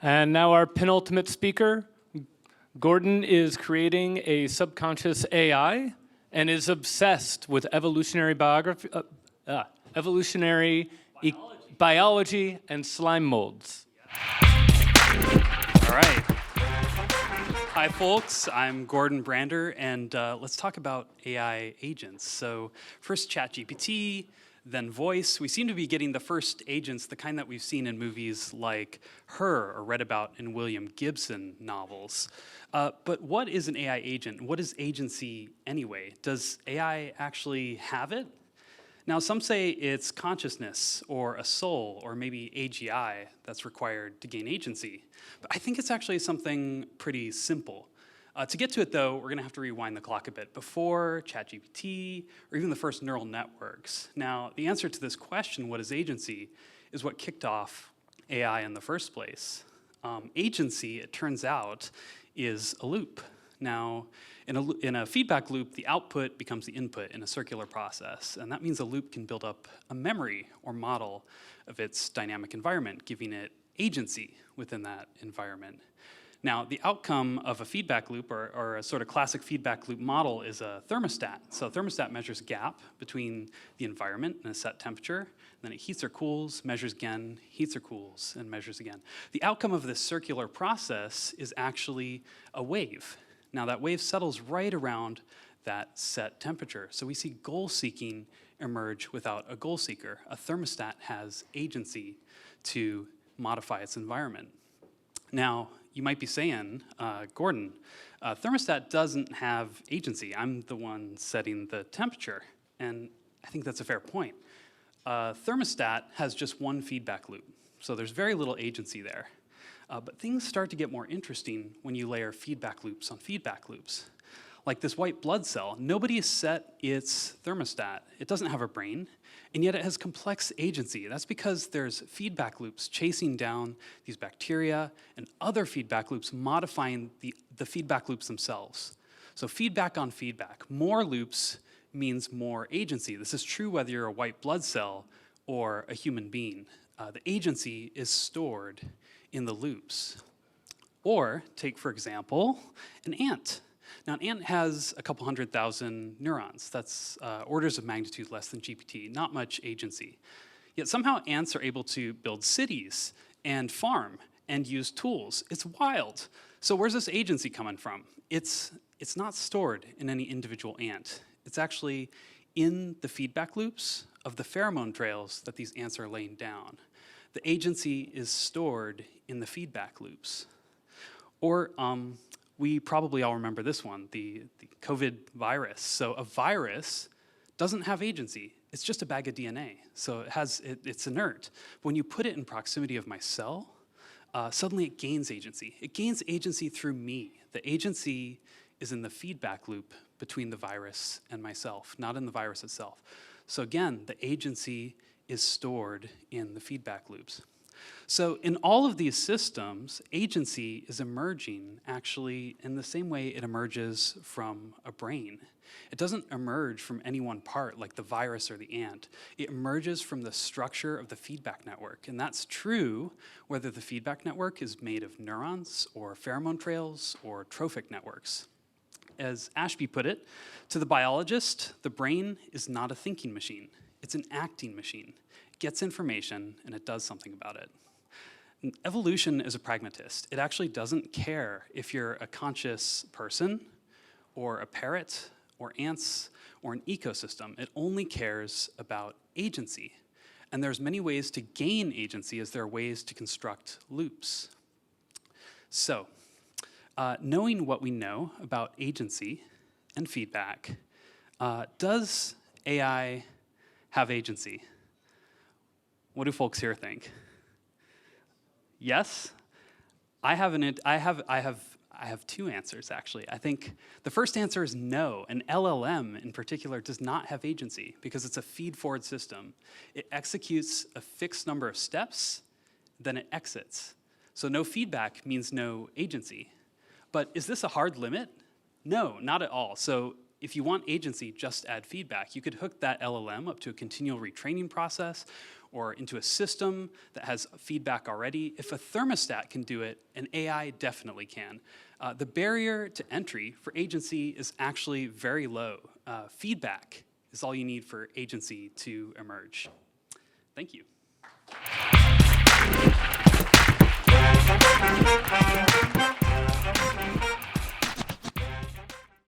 And now our penultimate speaker, Gordon, is creating a subconscious AI and is obsessed with evolutionary biology and slime molds. All right. Hi, folks. I'm Gordon Brander, and let's talk about AI agents. So first ChatGPT, then voice. We seem to be getting the first agents, the kind that we've seen in movies like Her or read about in William Gibson novels. But what is an AI agent? What is agency anyway? Does AI actually have it? Now, some say it's consciousness or a soul or maybe AGI that's required to gain agency. But I think it's actually something pretty simple. To get to it, though, we're going to have to rewind the clock a bit before ChatGPT or even the first neural networks. Now, the answer to this question, what is agency, is what kicked off AI in the first place. Agency, it turns out, is a loop. Now, in a feedback loop, the output becomes the input in a circular process, and that means a loop can build up a memory or model of its dynamic environment, giving it agency within that environment. Now, the outcome of a feedback loop, or a sort of classic feedback loop model, is a thermostat. So a thermostat measures gap between the environment and a set temperature, then it heats or cools, measures again, heats or cools, and measures again. The outcome of this circular process is actually a wave. Now, that wave settles right around that set temperature. So we see goal seeking emerge without a goal seeker. A thermostat has agency to modify its environment. Now, you might be saying, Gordon, thermostat doesn't have agency. I'm the one setting the temperature. And I think that's a fair point. Thermostat has just one feedback loop, so there's very little agency there. But things start to get more interesting when you layer feedback loops on feedback loops. Like this white blood cell, nobody has set its thermostat. It doesn't have a brain, and yet it has complex agency. That's because there's feedback loops chasing down these bacteria and other feedback loops modifying the feedback loops themselves. So feedback on feedback. More loops means more agency. This is true whether you're a white blood cell or a human being. The agency is stored in the loops. Or take, for example, an ant. Now, an ant has a couple 100,000 neurons. That's orders of magnitude less than GPT, not much agency. Yet somehow ants are able to build cities and farm and use tools. It's wild. So where's this agency coming from? It's not stored in any individual ant. It's actually in the feedback loops of the pheromone trails that these ants are laying down. The agency is stored in the feedback loops. Or we probably all remember this one, the COVID virus. So a virus doesn't have agency. It's just a bag of DNA. So it's inert. When you put it in proximity of my cell, suddenly it gains agency. It gains agency through me. The agency is in the feedback loop between the virus and myself, not in the virus itself. So again, the agency is stored in the feedback loops. So in all of these systems, agency is emerging actually in the same way it emerges from a brain. It doesn't emerge from any one part like the virus or the ant. It emerges from the structure of the feedback network. And that's true whether the feedback network is made of neurons or pheromone trails or trophic networks. As Ashby put it, to the biologist, the brain is not a thinking machine. It's an acting machine. It gets information and it does something about it. And evolution is a pragmatist. It actually doesn't care if you're a conscious person or a parrot or ants or an ecosystem. It only cares about agency. And there's many ways to gain agency as there are ways to construct loops. So, knowing what we know about agency and feedback, does AI have agency? What do folks here think? Yes? I have two answers, actually. I think the first answer is no. An LLM, in particular, does not have agency because it's a feed-forward system. It executes a fixed number of steps, then it exits. So no feedback means no agency. But is this a hard limit? No, not at all. So if you want agency, just add feedback. You could hook that LLM up to a continual retraining process, or into a system that has feedback already. If a thermostat can do it, an AI definitely can. The barrier to entry for agency is actually very low. Feedback is all you need for agency to emerge. Thank you.